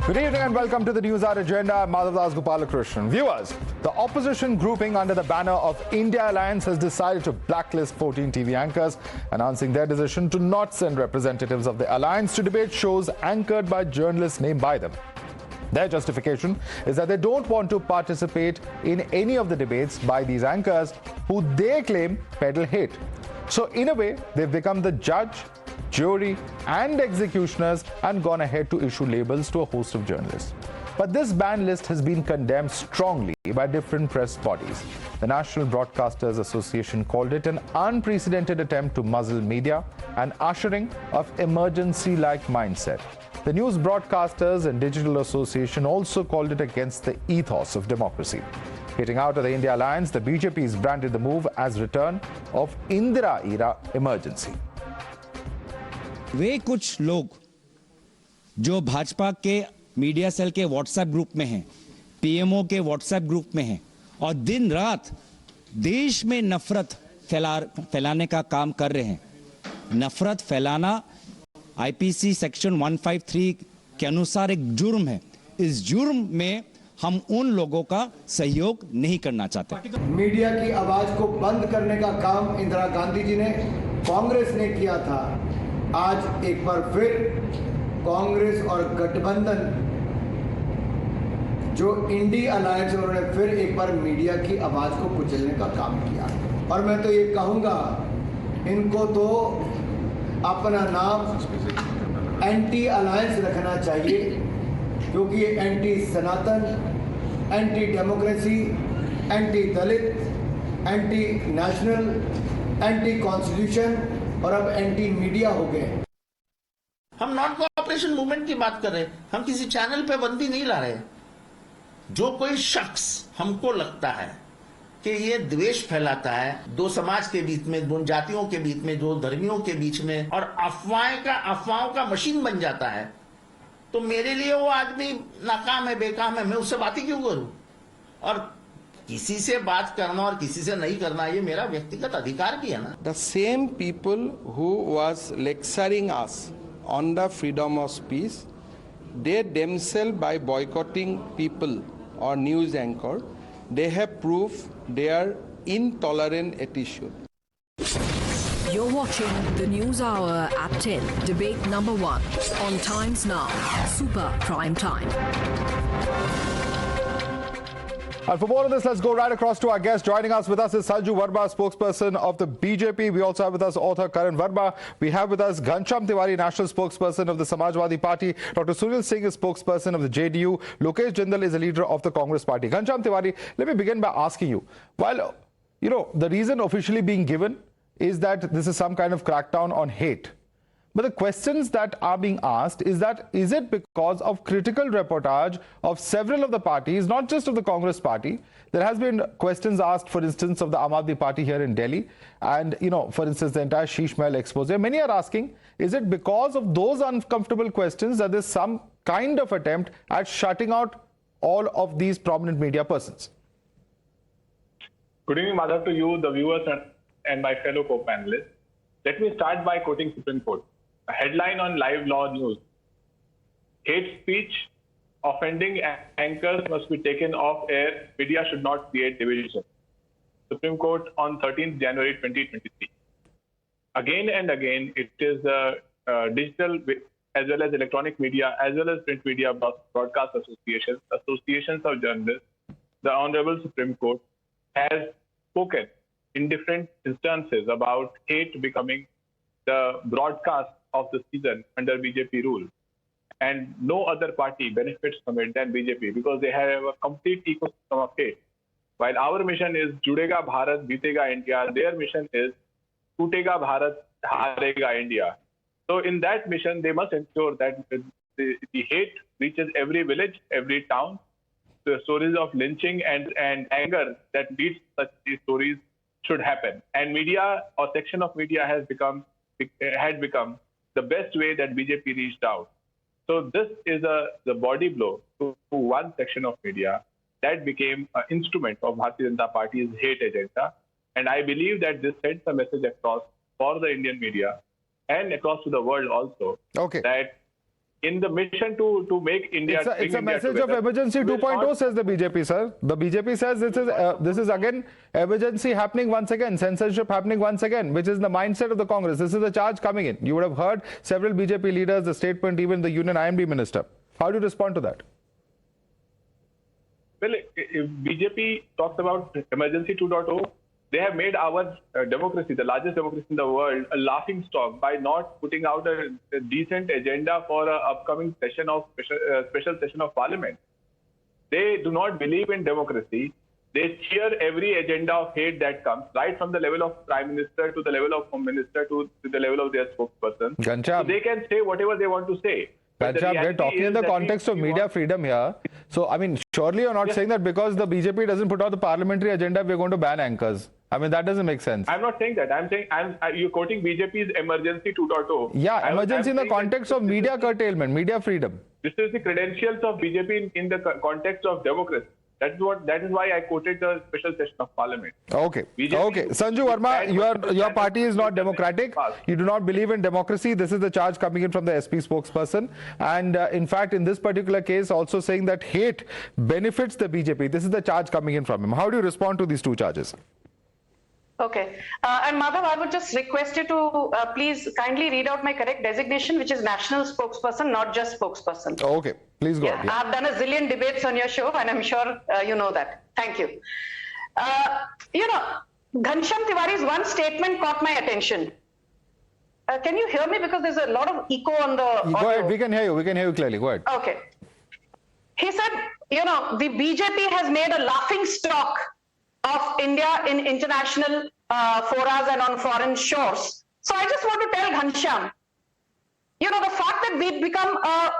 Good evening and welcome to the NewsHour Agenda. I'm Madhavdas. Viewers, the opposition grouping under the banner of I.N.D.I.A Alliance has decided to blacklist 14 TV anchors, announcing their decision to not send representatives of the alliance to debate shows anchored by journalists named by them. Their justification is that they don't want to participate in any of the debates by these anchors who they claim peddle hate. So in a way, they've become the judge, jury and executioners and gone ahead to issue labels to a host of journalists. But this ban list has been condemned strongly by different press bodies. The National Broadcasters Association called it an unprecedented attempt to muzzle media and ushering of emergency-like mindset. The News Broadcasters and Digital Association also called it against the ethos of democracy. Hitting out of the I.N.D.I.A Alliance, the BJP's branded the move as return of I.N.D.I.A era emergency. वे कुछ लोग जो भाजपा के media cell के WhatsApp group में हैं, PMO के WhatsApp group में हैं और दिन रात देश में नफरत फैलाने का काम कर रहे हैं। नफरत फैलाना आईपीसी सेक्शन 153 के अनुसार एक जुर्म है। इस जुर्म में हम उन लोगों का सहयोग नहीं करना चाहते। मीडिया की आवाज को बंद करने का काम इंदिरा गांधी जी ने, कांग्रेस ने किया था। आज एक बार फिर कांग्रेस और गठबंधन जो I.N.D.I.A अलायंस है, उन्होंने फिर एक बार मीडिया की आवाज को कुचलने का काम किया। और मैं तो ये कहूंगा, इनको तो अपना नाम एंटी अलायंस रखना चाहिए, क्योंकि ये एंटी सनातन, एंटी डेमोक्रेसी, एंटी दलित, एंटी नेशनल, एंटी कॉन्स्टिट्यूशन और अब एंटी मीडिया हो गए। हम नॉन कोऑपरेशन मूवमेंट की बात कर रहे हैं, हम किसी चैनल पे बंदी नहीं ला रहे। जो कोई शख्स हमको लगता है कि ये द्वेष फैलाता है दो समाज के बीच में, दो जातियों के बीच में, दो धर्मियों के बीच में, और अफवाहों का मशीन बन जाता है, तो मेरे लिए वो आदमी नाकाम है, बेकाम है। मैं उससे बात ही क्यों करूं? और किसी से बात करना और किसी से नहीं करना ये मेरा व्यक्तिगत अधिकार भी है ना। The same people who was lecturing us on the freedom of speech, they themselves by boycotting people or news anchor, they have proved their intolerant attitude. You're watching the News Hour at 10, debate number 1 on Times Now, Super Prime Time. And for more on this, let's go right across to our guest. Joining us with us is Sanju Verma, spokesperson of the BJP. We also have with us author Karan Verma. We have with us Ghanshyam Tiwari, national spokesperson of the Samajwadi Party. Dr. Sunil Singh is spokesperson of the JDU. Lokesh Jindal is a leader of the Congress Party. Ghanshyam Tiwari, let me begin by asking you, while, the reason officially being given is that this is some kind of crackdown on hate. But the questions that are being asked is it because of critical reportage of several of the parties, not just of the Congress Party? There has been questions asked, for instance, of the I.N.D.I.A Party here in Delhi and, for instance, the entire Sheesh Mahal expose. Many are asking, is it because of those uncomfortable questions that there's some kind of attempt at shutting out all of these prominent media persons? Good evening, Madhav, to you, the viewers and my fellow co-panelists. Let me start by quoting Supreme Court. A headline on Live Law News: hate speech, offending anchors must be taken off air. Media should not create division. Supreme Court on 13th January 2023. Again and again, it is digital as well as electronic media, as well as print media broadcast associations of journalists. The Honorable Supreme Court has spoken in different instances about hate becoming the broadcast of the season under BJP rule. And no other party benefits from it than BJP, because they have a complete ecosystem of hate. While our mission is Judega Bharat, Jeetega India, their mission is Tootega Bharat Haarega India. So in that mission, they must ensure that the hate reaches every village, every town. The stories of lynching and anger that leads such these stories should happen. And media or section of media had become the best way that BJP reached out. So this is the body blow to one section of media that became an instrument of Bharatiya Janata Party's hate agenda. And I believe that this sends a message across for the Indian media and across to the world also, okay, that in the mission to make India. It's a message together. of emergency 2.0, says the BJP, sir. The BJP says this is again emergency happening once again, censorship happening once again, which is the mindset of the Congress. This is the charge coming in. You would have heard several BJP leaders, the statement, even the Union I.N.D.A. minister. How do you respond to that? Well, if BJP talks about emergency 2.0, they have made our democracy, the largest democracy in the world, a laughing stock by not putting out a decent agenda for an upcoming session of special session of parliament. They do not believe in democracy. They cheer every agenda of hate that comes, right from the level of prime minister to the level of home minister to the level of their spokesperson. Ghanshyam. So they can say whatever they want to say. Ghanshyam, we're talking in the context of media freedom here. So, I mean, surely you're not saying that because the BJP doesn't put out the parliamentary agenda, we're going to ban anchors. I mean, that doesn't make sense. I'm not saying that. I'm saying you're quoting BJP's emergency 2.0. Yeah, emergency in the context of media curtailment, media freedom. This is the credentials of BJP in the context of democracy. That is why I quoted the special session of parliament. Okay. BJP Okay. Sanju Verma, your party is not democratic. You do not believe in democracy. This is the charge coming in from the SP spokesperson. And in fact, in this particular case, also saying that hate benefits the BJP. This is the charge coming in from him. How do you respond to these two charges? Okay. And Madhav, I would just request you to please kindly read out my correct designation, which is national spokesperson, not just spokesperson. Okay. Please go ahead. I've done a zillion debates on your show, and I'm sure you know that. Thank you. Ghanshyam Tiwari's one statement caught my attention. Can you hear me? Because there's a lot of echo on the audio. Go ahead. We can hear you. We can hear you clearly. Go ahead. Okay. He said, the BJP has made a laughing stock of India in international forums and on foreign shores. So I just want to tell Ghanshyam, the fact that we've become a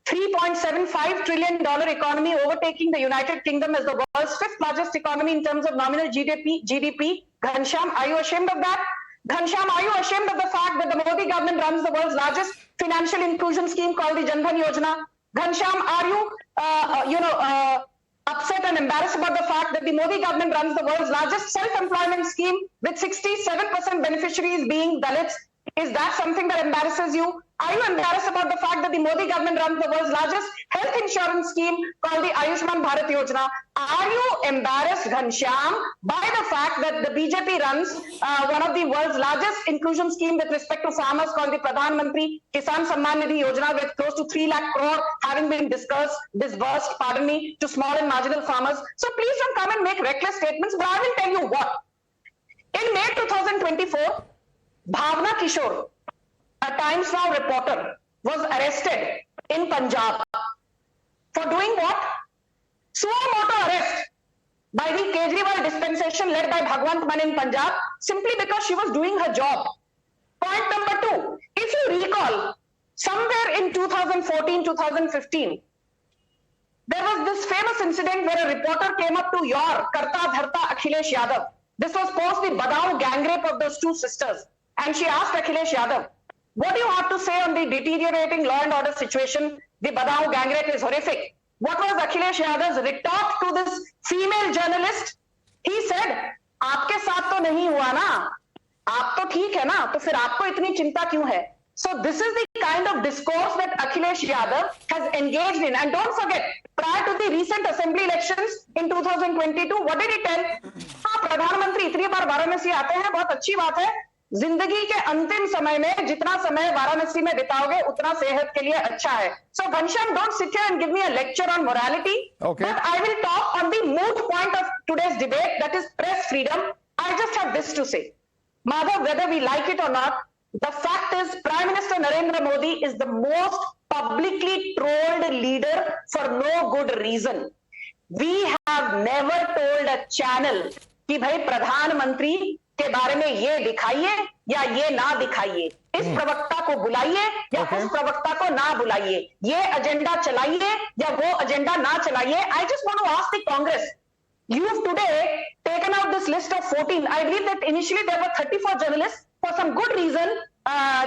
$3.75 trillion economy, overtaking the United Kingdom as the world's fifth largest economy in terms of nominal GDP. Ghanshyam, are you ashamed of that? Ghanshyam, are you ashamed of the fact that the Modi government runs the world's largest financial inclusion scheme called the Jan Dhan Yojana? Ghanshyam, are you, upset and embarrassed about the fact that the Modi government runs the world's largest self-employment scheme with 67% beneficiaries being Dalits? Is that something that embarrasses you? Are you embarrassed about the fact that the Modi government runs the world's largest health insurance scheme called the Ayushman Bharat Yojana? Are you embarrassed, Ghanshyam, by the fact that the BJP runs one of the world's largest inclusion scheme with respect to farmers called the Pradhan Mantri Kisan Samman Nidhi Yojana, with close to 3 lakh crore having been disbursed, to small and marginal farmers? So please don't come and make reckless statements, but I will tell you what. In May 2024, Bhavna Kishore, a Times Now reporter, was arrested in Punjab for doing what? Suo moto arrest by the Kejriwal dispensation led by Bhagwant Mann in Punjab, simply because she was doing her job. Point number 2, if you recall, somewhere in 2014-2015, there was this famous incident where a reporter came up to your Karta Dharta Akhilesh Yadav. This was post the Badao gang rape of those two sisters. And she asked Akhilesh Yadav, what do you have to say on the deteriorating law and order situation? The Badao gang rape is horrific. What was Akhilesh Yadav's retort to this female journalist? He said, आपके साथ तो नहीं हुआ ना, आप तो ठीक है ना, तो फिर आपको इतनी चिंता क्यों है? So this is the kind of discourse that Akhilesh Yadav has engaged in. And don't forget, prior to the recent assembly elections in 2022, what did he tell? हाँ, प्रधानमंत्री इतनी बार वाराणसी आते हैं, बहुत अच्छी बात है. जिंदगी के अंतिम समय में जितना समय वाराणसी में बिताओगे उतना सेहत के लिए अच्छा है. So Ghanshyam, don't sit here and give me a lecture on morality. Okay. But I will talk on the moot point of today's debate, that is press freedom. I just have this to say. Madhav, whether we like it or not, the fact is Prime Minister Narendra Modi is the most publicly trolled leader for no good reason. We have never told a channel कि भाई प्रधानमंत्री के बारे में ये दिखाइए या ये ना दिखाइए, इस प्रवक्ता को बुलाइए या उस प्रवक्ता को ना बुलाइए, ये एजेंडा चलाइए या वो एजेंडा ना चलाइए. I just want to ask the Congress, you've today taken out this list of 14. I believe that initially there were 34 journalists. For some good reason,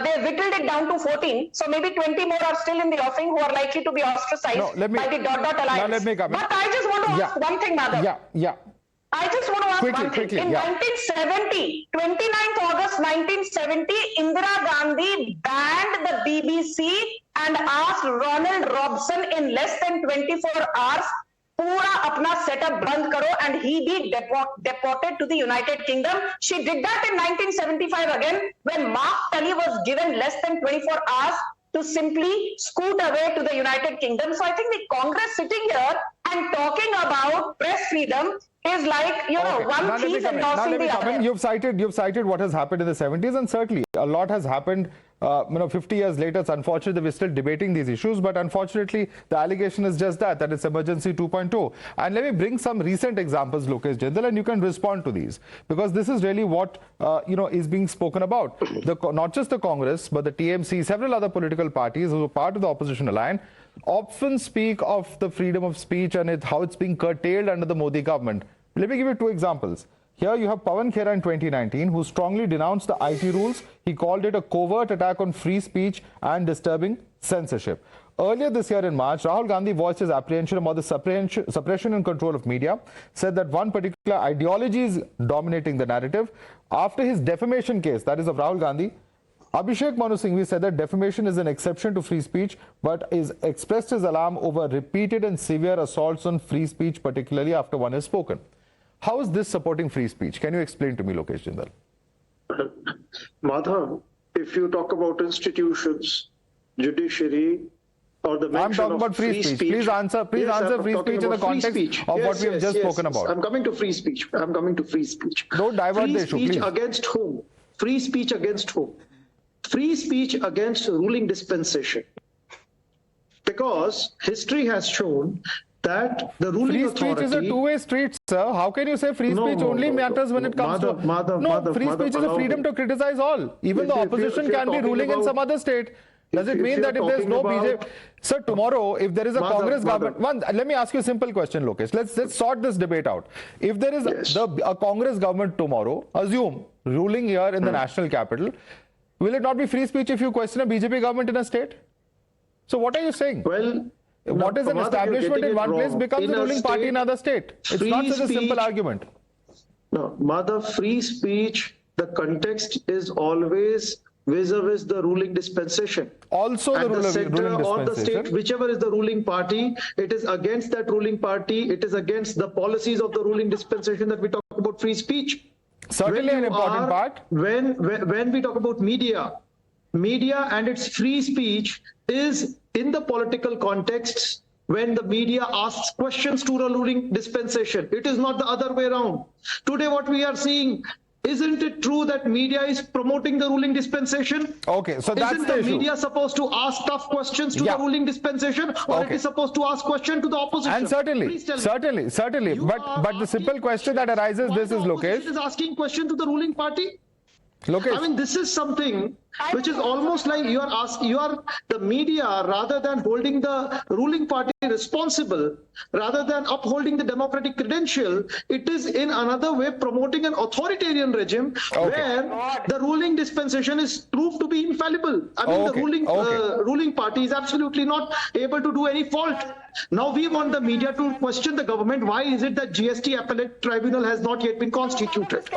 they whittled it down to 14. So maybe 20 more are still in the offing who are likely to be ostracized by the ... alliance. Let me come in. But I just want to ask one thing, Madhav. I just want to ask one thing. In 1970, 29th August 1970, Indira Gandhi banned the BBC and asked Robson in less than 24 hours पूरा अपना setup बंद करो and he be deported to the United Kingdom. She did that in 1975 again when Mark Tully was given less than 24 hours to simply scoot away to the United Kingdom. So I think the Congress sitting here and talking about press freedom is like, you know, one thief endorsing the other. You've cited what has happened in the 70s, and certainly a lot has happened. 50 years later, it's unfortunate that we're still debating these issues, but unfortunately, the allegation is just that it's emergency 2.0. And let me bring some recent examples, Lokesh Jindal, and you can respond to these, because this is really what, is being spoken about. Not just the Congress, but the TMC, several other political parties who are part of the opposition alliance, often speak of the freedom of speech and how it's being curtailed under the Modi government. Let me give you two examples. Here you have Pawan Khera in 2019, who strongly denounced the IT rules. He called it a covert attack on free speech and disturbing censorship. Earlier this year in March, Rahul Gandhi voiced his apprehension about the suppression and control of media, said that one particular ideology is dominating the narrative. After his defamation case, that is of Rahul Gandhi, Abhishek Manu Singhvi said that defamation is an exception to free speech, but is expressed his alarm over repeated and severe assaults on free speech, particularly after one has spoken. How is this supporting free speech? Can you explain to me, Lokesh Jindal? Madhav, if you talk about institutions, judiciary, or the mention I'm talking about free speech. Please answer free speech in the context of what we have just spoken about. I'm coming to free speech. Don't divert the issue, please. Free speech against whom? Free speech against whom? Free speech against ruling dispensation. Because history has shown that the ruling authority... Free speech is a two-way street, sir. How can you say free speech only matters when it comes to... Free speech is a freedom to criticize all. Even the opposition can be ruling in some other state. Does it mean that if there's no BJP... Sir, tomorrow, if there is a Congress government... Let me ask you a simple question, Lokesh. Let's sort this debate out. If there is a Congress government tomorrow, assume, ruling here in the national capital, will it not be free speech if you question a BJP government in a state? So what are you saying? Well... What is an establishment in one place becomes a ruling party in another state. It's not such a simple argument. No, Madhav, free speech, the context is always vis-a-vis the ruling dispensation. Also the ruling dispensation. Or the state, whichever is the ruling party, it is against that ruling party, it is against the policies of the ruling dispensation that we talk about free speech. Certainly an important part. When we talk about media and its free speech is in the political contexts when the media asks questions to the ruling dispensation. It is not the other way around. Today what we are seeing, isn't it true that media is promoting the ruling dispensation? Okay, so that's Isn't the the issue. media supposed to ask tough questions to the ruling dispensation, or it is supposed to ask questions to the opposition? And certainly. But the simple question that arises, this is, Lokesh. Is asking question to the ruling party? Lokesh. I mean, this is something which is almost like the media, rather than holding the ruling party responsible, rather than upholding the democratic credential, it is in another way promoting an authoritarian regime where the ruling dispensation is proved to be infallible. I mean, the ruling party is absolutely not able to do any fault. Now we want the media to question the government. Why is it that GST appellate tribunal has not yet been constituted?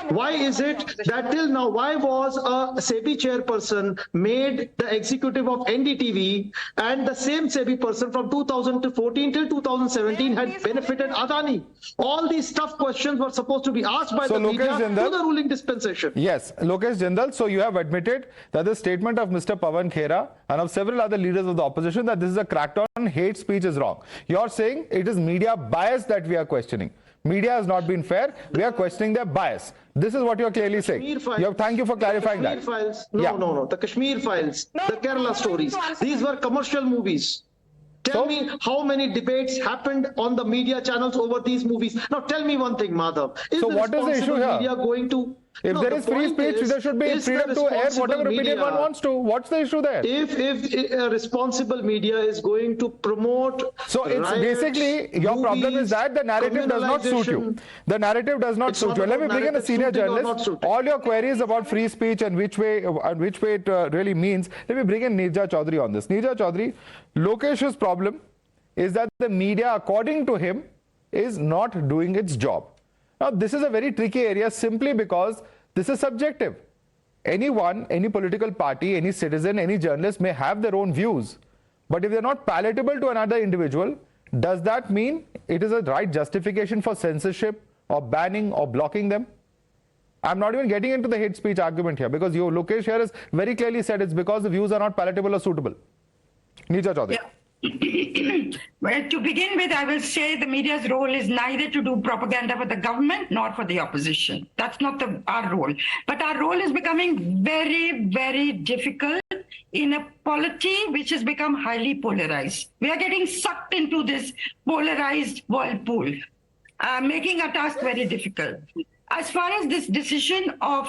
Why is it that till now, why was a SEBI chairperson made the executive of N.D.I.A, and the same SEBI person from 2014 till 2017 had benefited Adani? All these tough questions were supposed to be asked by the media to the ruling dispensation. Yes, Lokesh Jindal, so you have admitted that the statement of Mr. Pawan Khera and of several other leaders of the opposition that this is a crackdown on hate speech is wrong. You're saying it is media bias that we are questioning. Media has not been fair. We are questioning their bias. This is what you're clearly saying. Thank you for clarifying that. No. The Kashmir files, the Kerala stories, these were commercial movies. Tell me how many debates happened on the media channels over these movies. Now tell me one thing, Madhav. So what is the issue here? Media going to... If there is free speech, there should be freedom to air whatever opinion one wants to. What's the issue there? If a responsible media is going to promote... So it's basically, your problem is that the narrative does not suit you. The narrative does not suit you. Let me bring in a senior journalist. All your queries about free speech and which way it really means. Let me bring in Neerja Chaudhary on this. Neerja Chaudhary, Lokesh's problem is that the media, according to him, is not doing its job. Now, this is a very tricky area simply because this is subjective. Anyone, any political party, any citizen, any journalist may have their own views. But if they're not palatable to another individual, does that mean it is a right justification for censorship or banning or blocking them? I'm not even getting into the hate speech argument here, because Lokesh here has very clearly said it's because the views are not palatable or suitable. Neerja Chaudhary. Well, to begin with, I will say the media's role is neither to do propaganda for the government nor for the opposition. That's not our role. But our role is becoming very, very difficult in a polity which has become highly polarized. We are getting sucked into this polarized whirlpool, making our task very difficult. As far as this decision of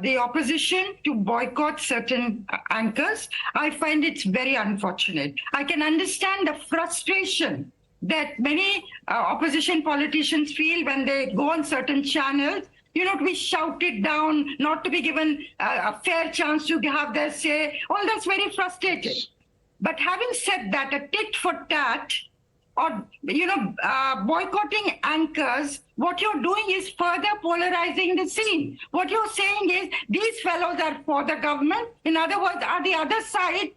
the opposition to boycott certain anchors, I find it's very unfortunate. I can understand the frustration that many opposition politicians feel when they go on certain channels, to be shouted down, not to be given a fair chance to have their say. All that's very frustrating. But having said that, a tit for tat, or boycotting anchors, what you're doing is further polarizing the scene. What you're saying is these fellows are for the government. In other words, are the other side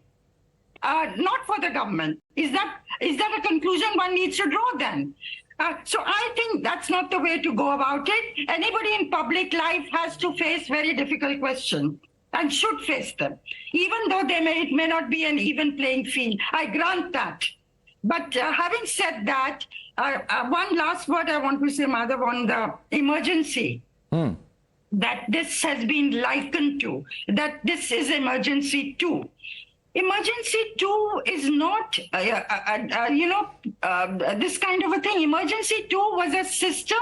not for the government? Is that a conclusion one needs to draw then? So I think that's not the way to go about it. Anybody in public life has to face very difficult questions and should face them, even though it may not be an even playing field. I grant that. But having said that, one last word I want to say, Madhav, on the emergency that this has been likened to, that this is emergency 2. Emergency 2 is not, this kind of a thing. Emergency 2 was a system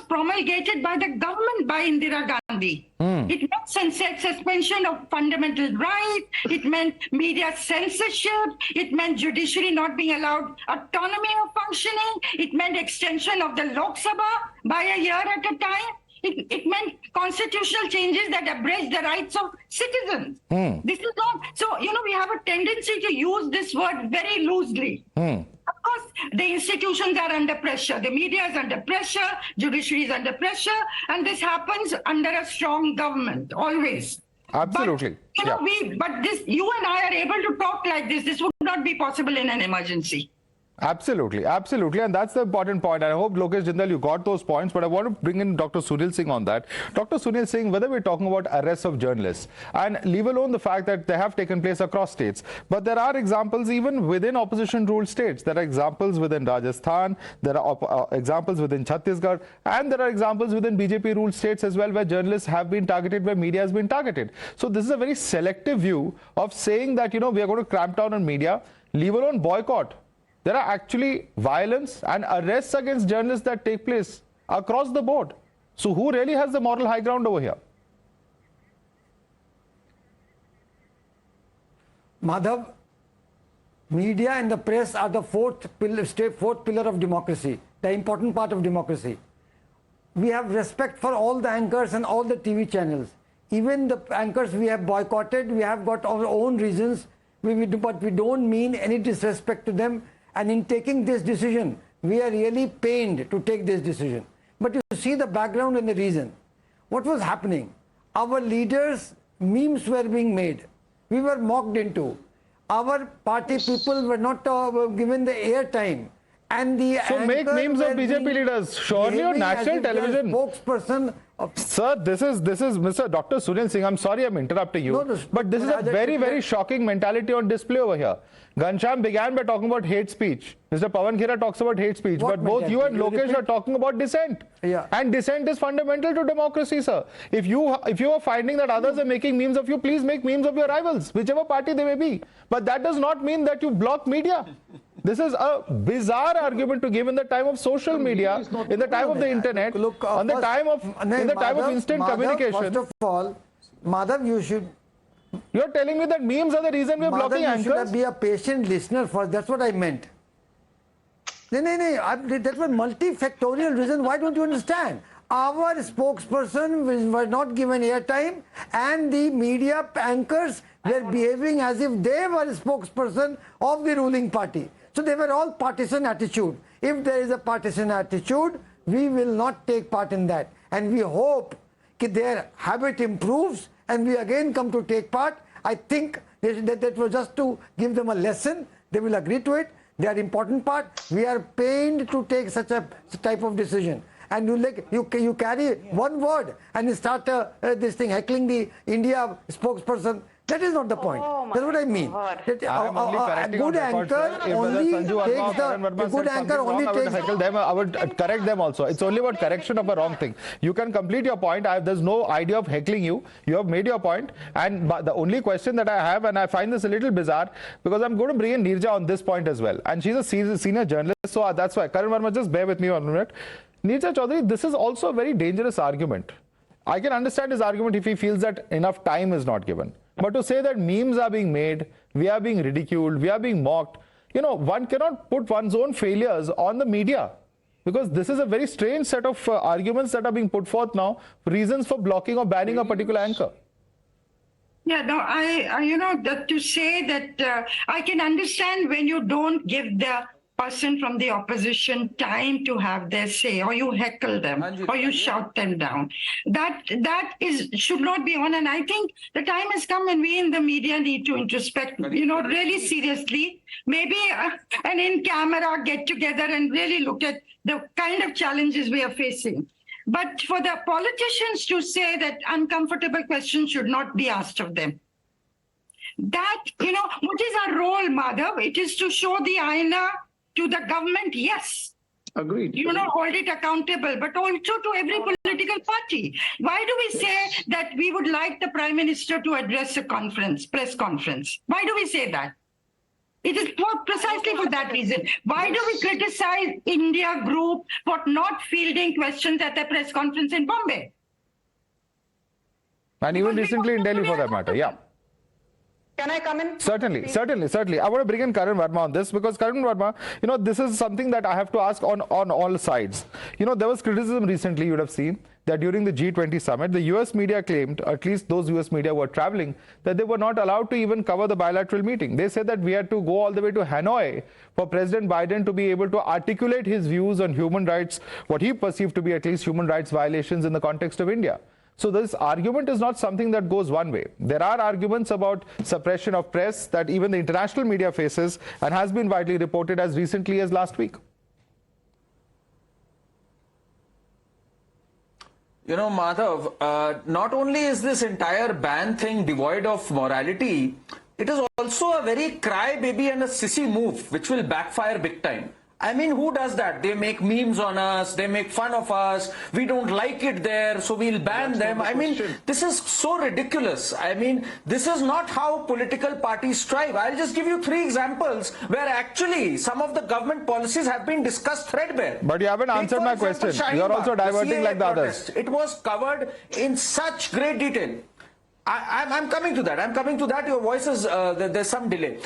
promulgated by the government, by I.N.D.I.A. It meant suspension of fundamental rights. It meant media censorship. It meant judiciary not being allowed autonomy of functioning. It meant extension of the Lok Sabha by a year at a time. It meant constitutional changes that abridge the rights of citizens. This is not, so, we have a tendency to use this word very loosely. Of course, the institutions are under pressure. The media is under pressure. Judiciary is under pressure. And this happens under a strong government, always. Absolutely. But, you and I are able to talk like this. This would not be possible in an emergency. Absolutely, absolutely, and that's the important point. I hope, Lokesh Jindal, you got those points, but I want to bring in Dr. Sunil Singh on that. Dr. Sunil Singh, whether we're talking about arrests of journalists, and leave alone the fact that they have taken place across states, but there are examples even within opposition-ruled states. There are examples within Rajasthan, there are examples within Chhattisgarh, and there are examples within BJP-ruled states as well, where journalists have been targeted, where media has been targeted. So this is a very selective view of saying that, we are going to cramp down on media, leave alone boycott. There are actually violence and arrests against journalists that take place across the board. So who really has the moral high ground over here? Madhav, media and the press are the fourth pillar of democracy, the important part of democracy. We have respect for all the anchors and all the TV channels. Even the anchors we have boycotted, we have got our own reasons, but we don't mean any disrespect to them. And in taking this decision, we are really pained to take this decision. But you see the background and the reason. What was happening? Our leaders, memes were being made. We were mocked into. Our party people were not given the airtime. And the so make memes of BJP leaders. Surely on national television. Spokesperson. Sir, this is Mr. Dr. Sunil Singh. I'm sorry I'm interrupting you, but this is a very, very shocking mentality on display over here. Ghanshyam began by talking about hate speech. Mr. Pawan Khera talks about hate speech, but both you and Lokesh are talking about dissent. Yeah. And dissent is fundamental to democracy, sir. If you are finding that others are making memes of you, please make memes of your rivals, whichever party they may be. But that does not mean that you block media. This is a bizarre argument to give in the time of social media, in the time of the internet, in the time of instant communication. First of all, Madhav, you should... You're telling me that memes are the reason we're blocking anchors? You should be a patient listener first. That's what I meant. No, that's a multifactorial reason. Why don't you understand? Our spokesperson was not given airtime, and the media anchors were behaving as if they were a spokesperson of the ruling party. So they were all partisan attitude. If there is a partisan attitude, we will not take part in that. And we hope that their habit improves and we again come to take part. I think that was just to give them a lesson. They will agree to it. They are important part. We are pained to take such a type of decision. And you carry one word and you start this thing heckling the India spokesperson. That is not the point. That's what I mean. A good anchor only takes the good anchor only takes. I would correct them also. It's only about correction of a wrong thing. You can complete your point. There's no idea of heckling you. You have made your point. And the only question that I have, and I find this a little bizarre, because I'm going to bring in Neerja on this point as well. And she's a senior journalist, so that's why. Karan Verma, just bear with me 1 minute. Neerja Chaudhary, this is also a very dangerous argument. I can understand his argument if he feels that enough time is not given. But to say that memes are being made, we are being ridiculed, we are being mocked, one cannot put one's own failures on the media. Because this is a very strange set of arguments that are being put forth now, reasons for blocking or banning a particular anchor. Yeah, no, to say that I can understand when you don't give the person from the opposition time to have their say, or you heckle them, or you shout them down. That should not be on. And I think the time has come when we in the media need to introspect, really seriously, maybe an in-camera get-together and really look at the kind of challenges we are facing. But for the politicians to say that uncomfortable questions should not be asked of them, that, what is our role, Madhav? It is to show the I.N.D.I.A to the government, yes. Agreed. Hold it accountable, but also to every political party. Why do we say that we would like the Prime Minister to address a press conference? Why do we say that? It is precisely for that reason. Why do we criticize India Group for not fielding questions at the press conference in Bombay? And even recently in Delhi for that matter, yeah. Can I come in? Certainly. I want to bring in Karan Verma on this because Karan Verma, this is something that I have to ask on all sides. There was criticism recently, you would have seen, that during the G20 summit, the US media claimed, at least those US media who were traveling, that they were not allowed to even cover the bilateral meeting. They said that we had to go all the way to Hanoi for President Biden to be able to articulate his views on human rights, what he perceived to be at least human rights violations in the context of India. So this argument is not something that goes one way. There are arguments about suppression of press that even the international media faces and has been widely reported as recently as last week. Madhav, not only is this entire ban thing devoid of morality, it is also a very crybaby and a sissy move, which will backfire big time. I mean, who does that? They make memes on us, they make fun of us, we don't like it there, so we'll ban them. I mean, this is so ridiculous. I mean, this is not how political parties strive. I'll just give you 3 examples where actually some of the government policies have been discussed threadbare. But you haven't answered my question. You're also diverting like the others. It was covered in such great detail. I'm coming to that. Your voice is, there's some delay.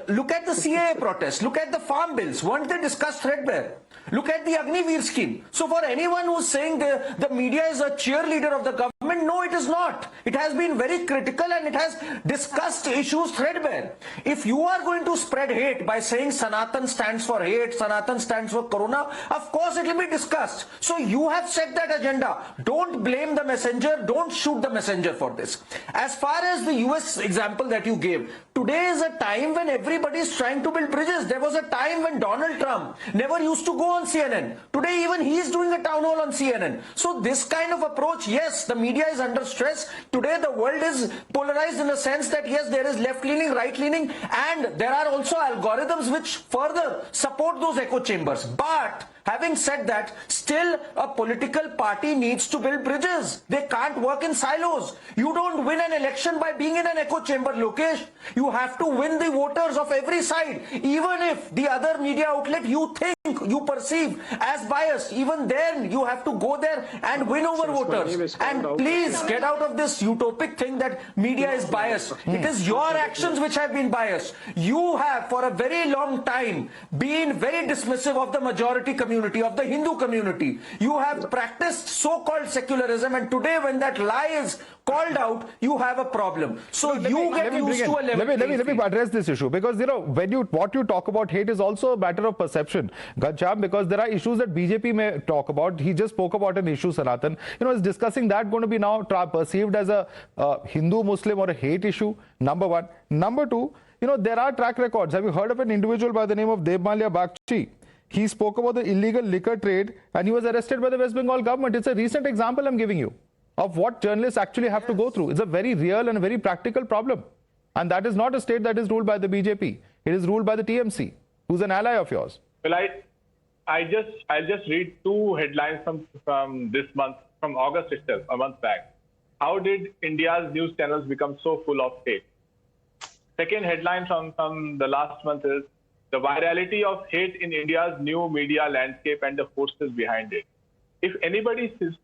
Look at the CAA protest. Look at the farm bills. Weren't they discussed threadbare? Look at the Agniveer scheme. So for anyone who's saying the media is a cheerleader of the government, no, it is not. It has been very critical and it has discussed issues threadbare. If you are going to spread hate by saying Sanatan stands for hate, Sanatan stands for Corona, of course it will be discussed. So you have set that agenda. Don't blame the messenger. Don't shoot the messenger for this. As far as the US example that you gave, today is a time when everybody is trying to build bridges. There was a time when Donald Trump never used to go on CNN. Today even he is doing a town hall on CNN. So this kind of approach, yes, the media is under stress. Today the world is polarized in the sense that yes, there is left-leaning, right-leaning, and there are also algorithms which further support those echo chambers. But having said that, still a political party needs to build bridges. They can't work in silos. You don't win an election by being in an echo chamber, Lokesh. You have to win the voters of every side. Even if the other media outlet you think, you perceive as biased, even then you have to go there and win over voters. And please get out of this utopic thing that media is biased. It is your actions which have been biased. You have for a very long time been very dismissive of the majority community. community, of the Hindu community. You have practiced so-called secularism, and today when that lie is called out, you have a problem. So let you get used to a level. Let me address this issue, because what you talk about hate is also a matter of perception, Ghanshyam, because there are issues that BJP may talk about. He just spoke about an issue, Sanatan. Is discussing that going to be now perceived as a Hindu Muslim or a hate issue? Number one. Number two, there are track records. Have you heard of an individual by the name of Devmalya Bagchi? He spoke about the illegal liquor trade and he was arrested by the West Bengal government. It's a recent example I'm giving you of what journalists actually have to go through. It's a very real and a very practical problem. And that is not a state that is ruled by the BJP. It is ruled by the TMC, who's an ally of yours. Well, I'll just read two headlines from this month, from August itself, a month back. How did India's news channels become so full of hate? Second headline from the last month is the virality of hate in India's new media landscape and the forces behind it. If anybody sits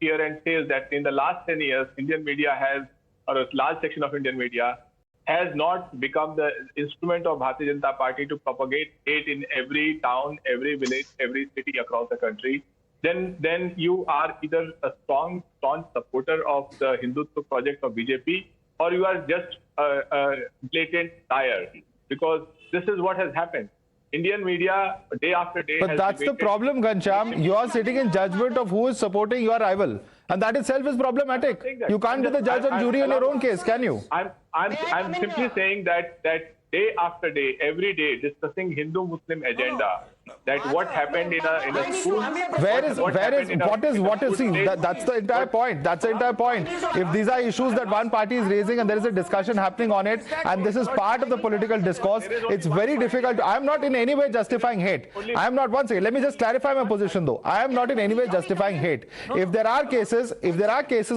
here and says that in the last 10 years, Indian media has, or a large section of Indian media, has not become the instrument of Bharatiya Janata Party to propagate hate in every town, every village, every city across the country, then you are either a staunch supporter of the Hindutva project of BJP, or you are just a blatant liar, because this is what has happened. Indian media, day after day. But that's the problem, Ghanshyam. You are sitting in judgment of who is supporting your rival, and that itself is problematic. You can't be the judge and jury in your own case, can you? I'm simply saying that day after day, every day, discussing Hindu-Muslim agenda. That what happened in a school. That's the entire point. That's the entire point. If these are issues that one party is raising and there is a discussion happening on it, and this is part of the political discourse, it's very difficult. I'm not in any way justifying hate. I'm not. One second. Let me just clarify my position, though. I am not in any way justifying hate. If there are cases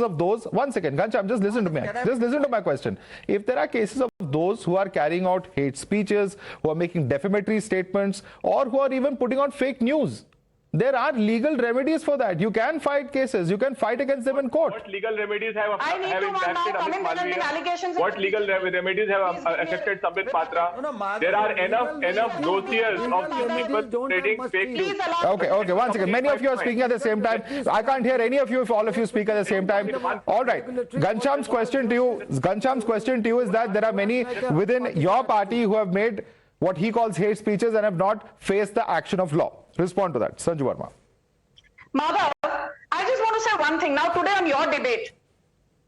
of those, one second, Ghanshyam, just listen to me. Just listen to my question. If there are cases of those who are carrying out hate speeches, who are making defamatory statements, or who are even putting out fake news, there are legal remedies for that. You can fight cases. You can fight against them in court. What legal remedies have impacted Amit Malviya? What legal remedies have affected Sambit Patra? There are enough dossiers of people spreading fake news. Okay, one second. Many of you are speaking at the same time. I can't hear any of you if all of you speak at the same time. All right. Ghanshyam's question to you is that there are many within your party who have made what he calls hate speeches and have not faced the action of law. Respond to that. Sanju Verma. Madhav, I just want to say one thing. Now today on your debate,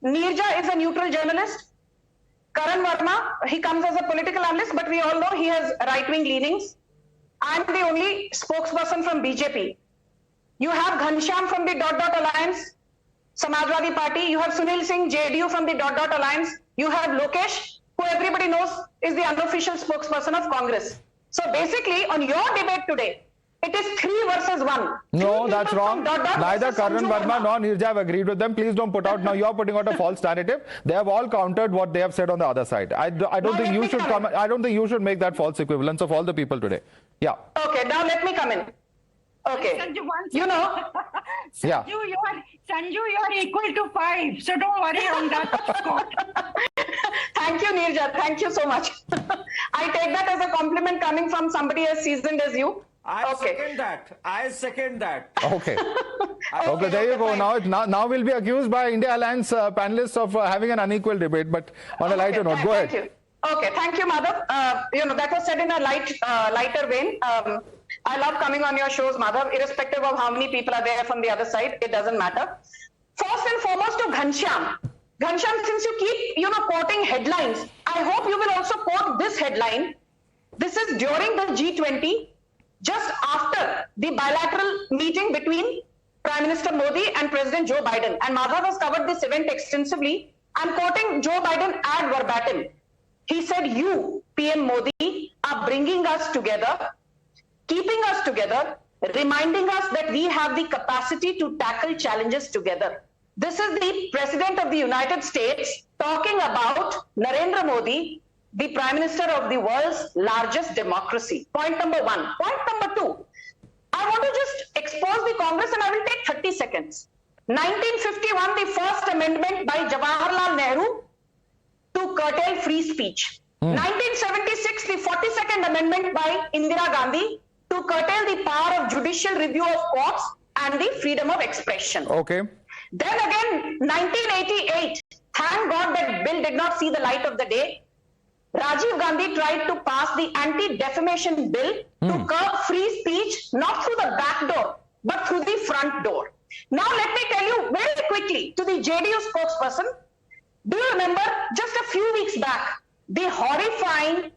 Neerja is a neutral journalist. Karan Verma, he comes as a political analyst, but we all know he has right-wing leanings. I'm the only spokesperson from BJP. You have Ghanshyam from the ... Alliance, Samajwadi Party. You have Sunil Singh, JDU from the ... Alliance. You have Lokesh, who everybody knows is the unofficial spokesperson of Congress. So basically, on your debate today, it is 3 versus 1. No, that's wrong. Neither Karan Verma nor Neerja have agreed with them. Please don't put out. Now you are putting out a false narrative. They have all countered what they have said on the other side. I don't think you should come. I don't think you should make that false equivalence of all the people today. Yeah. Okay. Now let me come in. Okay. Sanju, you know. Yeah. Sanju, you're equal to 5. So don't worry on that score. Thank you, Neerja. Thank you so much. I take that as a compliment coming from somebody as seasoned as you. I second that. Okay. Okay, there you go. Now we'll be accused by I.N.D.I.A Alliance panelists of having an unequal debate, but on a lighter note. Go ahead. Thank you. Okay, thank you, Madhav. That was said in a lighter vein. I love coming on your shows, Madhav, irrespective of how many people are there from the other side. It doesn't matter. First and foremost to Ghanshyam. Ghanshyam, since you keep, quoting headlines, I hope you will also quote this headline. This is during the G20, just after the bilateral meeting between Prime Minister Modi and President Joe Biden. And Madhav has covered this event extensively. I'm quoting Joe Biden ad verbatim. He said, you, PM Modi, are bringing us together, keeping us together, reminding us that we have the capacity to tackle challenges together. This is the President of the United States talking about Narendra Modi, the Prime Minister of the world's largest democracy. Point number 1. Point number 2. I want to just expose the Congress and I will take 30 seconds. 1951, the first amendment by Jawaharlal Nehru to curtail free speech. 1976, the 42nd amendment by Indira Gandhi to curtail the power of judicial review of courts and the freedom of expression. Okay. Then again, 1988, thank God that bill did not see the light of the day. Rajiv Gandhi tried to pass the anti-defamation bill to curb free speech, not through the back door, but through the front door. Now let me tell you very quickly to the JDU spokesperson, do you remember just a few weeks back, the horrifying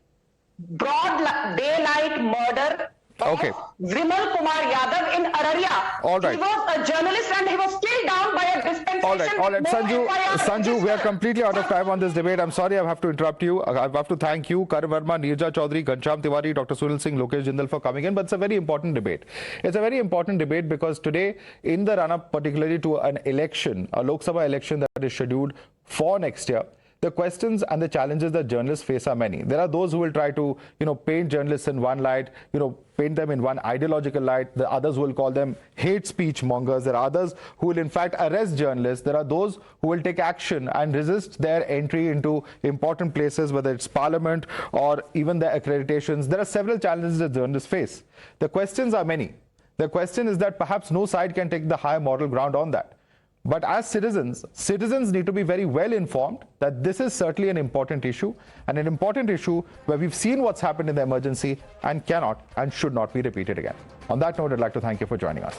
broad daylight murder of Vimal Kumar Yadav in Araria? All right. He was a journalist and he was killed down by a dispensation. All right. Sanju, we are completely out of time on this debate. I'm sorry I have to interrupt you. I have to thank you, Karan Verma, Neerja Chaudhary, Ghanshyam Tiwari, Dr. Sunil Singh, Lokesh Jindal for coming in. But it's a very important debate. It's a very important debate because today, in the run-up particularly to an election, a Lok Sabha election that is scheduled for next year, the questions and the challenges that journalists face are many. There are those who will try to, paint journalists in one light, paint them in one ideological light. The others will call them hate speech mongers. There are others who will in fact arrest journalists. There are those who will take action and resist their entry into important places, whether it's parliament or even their accreditations. There are several challenges that journalists face. The questions are many. The question is that perhaps no side can take the high moral ground on that. But as citizens need to be very well informed that this is certainly an important issue, and an important issue where we've seen what's happened in the emergency and cannot and should not be repeated again. On that note, I'd like to thank you for joining us.